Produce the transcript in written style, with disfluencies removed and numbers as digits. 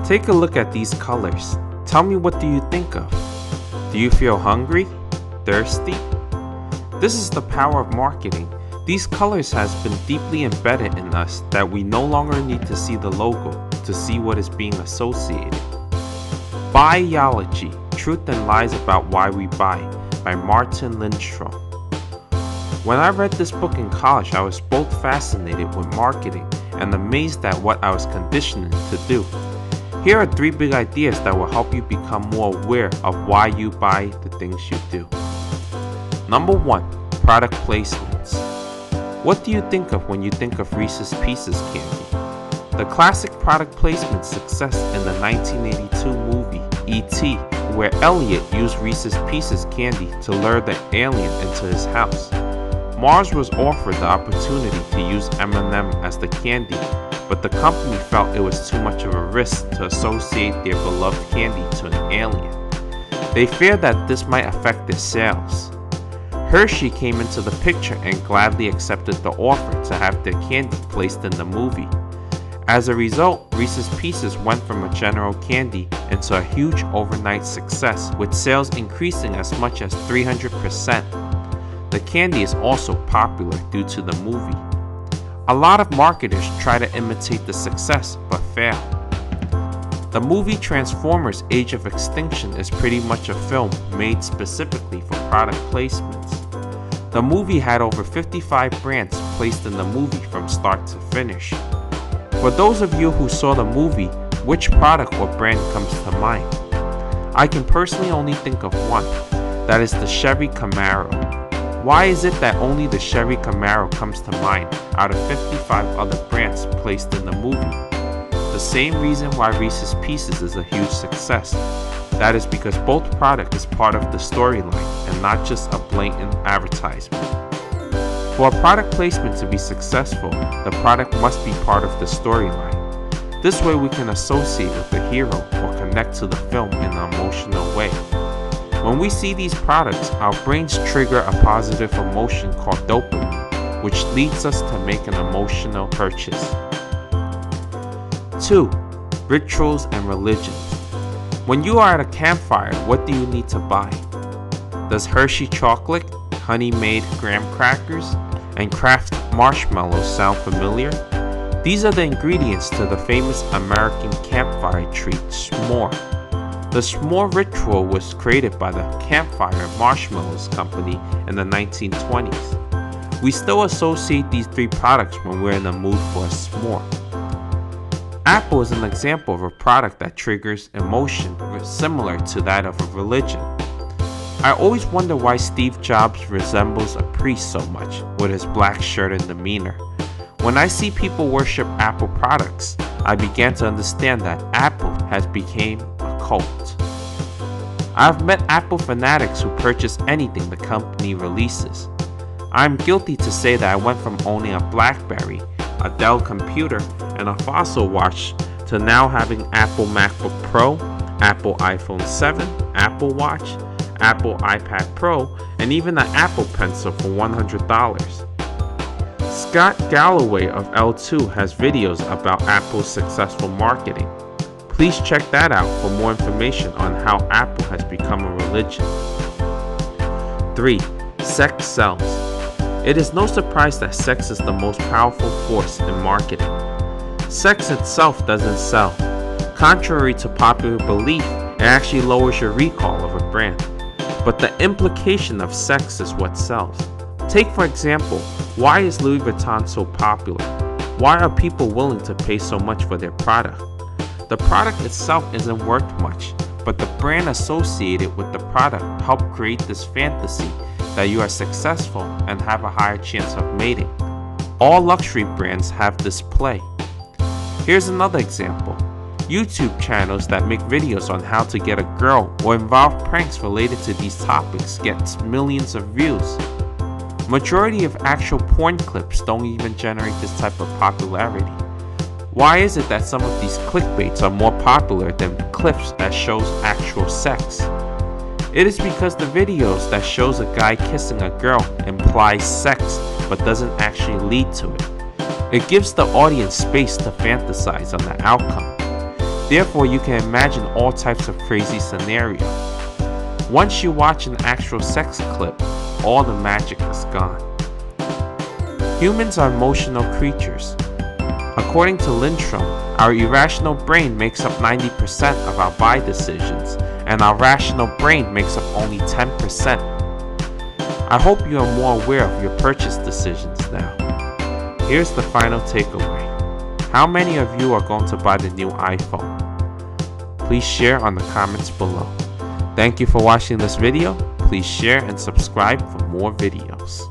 Take a look at these colors. Tell me, what do you think of? Do you feel hungry? Thirsty? This is the power of marketing. These colors has been deeply embedded in us that we no longer need to see the logo to see what is being associated. BUYOLOGY, Truth and Lies About Why We Buy, by Martin Lindstrom. When I read this book in college, I was both fascinated with marketing and amazed at what I was conditioned to do. Here are 3 big ideas that will help you become more aware of why you buy the things you do. Number 1, product placements. What do you think of when you think of Reese's Pieces candy? The classic product placement success in the 1982 movie E.T., where Elliot used Reese's Pieces candy to lure the alien into his house. Mars was offered the opportunity to use M&M as the candy, but the company felt it was too much of a risk to associate their beloved candy to an alien. They feared that this might affect their sales. Hershey came into the picture and gladly accepted the offer to have their candy placed in the movie. As a result, Reese's Pieces went from a general candy into a huge overnight success, with sales increasing as much as 300%. The candy is also popular due to the movie. A lot of marketers try to imitate the success, but fail. The movie Transformers: Age of Extinction is pretty much a film made specifically for product placements. The movie had over 55 brands placed in the movie from start to finish. For those of you who saw the movie, which product or brand comes to mind? I can personally only think of one, that is the Chevy Camaro. Why is it that only the Chevy Camaro comes to mind out of 55 other brands placed in the movie? The same reason why Reese's Pieces is a huge success. That is because both product is part of the storyline and not just a blatant advertisement. For a product placement to be successful, the product must be part of the storyline. This way we can associate with the hero or connect to the film in an emotional way. When we see these products, our brains trigger a positive emotion called dopamine, which leads us to make an emotional purchase. 2. Rituals and religions. When you are at a campfire, what do you need to buy? Does Hershey chocolate, honey-made graham crackers, and Kraft marshmallows sound familiar? These are the ingredients to the famous American campfire treat, s'more. The s'more ritual was created by the Campfire Marshmallows Company in the 1920s. We still associate these 3 products when we're in the mood for a s'more. Apple is an example of a product that triggers emotion similar to that of a religion. I always wonder why Steve Jobs resembles a priest so much with his black shirt and demeanor. When I see people worship Apple products, I began to understand that Apple has become a cult. I've met Apple fanatics who purchase anything the company releases. I'm guilty to say that I went from owning a BlackBerry, a Dell computer, and a Fossil watch to now having Apple MacBook Pro, Apple iPhone 7, Apple Watch, Apple iPad Pro, and even an Apple Pencil for $100. Scott Galloway of L2 has videos about Apple's successful marketing. Please check that out for more information on how Apple has become a religion. 3. Sex sells. It is no surprise that sex is the most powerful force in marketing. Sex itself doesn't sell. Contrary to popular belief, it actually lowers your recall of a brand. But the implication of sex is what sells. Take for example, why is Louis Vuitton so popular? Why are people willing to pay so much for their product? The product itself isn't worth much, but the brand associated with the product help create this fantasy that you are successful and have a higher chance of mating. All luxury brands have this play. Here's another example. YouTube channels that make videos on how to get a girl or involve pranks related to these topics get millions of views. Majority of actual porn clips don't even generate this type of popularity. Why is it that some of these clickbaits are more popular than clips that shows actual sex? It is because the videos that shows a guy kissing a girl implies sex but doesn't actually lead to it. It gives the audience space to fantasize on the outcome. Therefore, you can imagine all types of crazy scenarios. Once you watch an actual sex clip, all the magic is gone. Humans are emotional creatures. According to Lindstrom, our irrational brain makes up 90% of our buy decisions, and our rational brain makes up only 10%. I hope you are more aware of your purchase decisions now. Here's the final takeaway. How many of you are going to buy the new iPhone? Please share on the comments below. Thank you for watching this video. Please share and subscribe for more videos.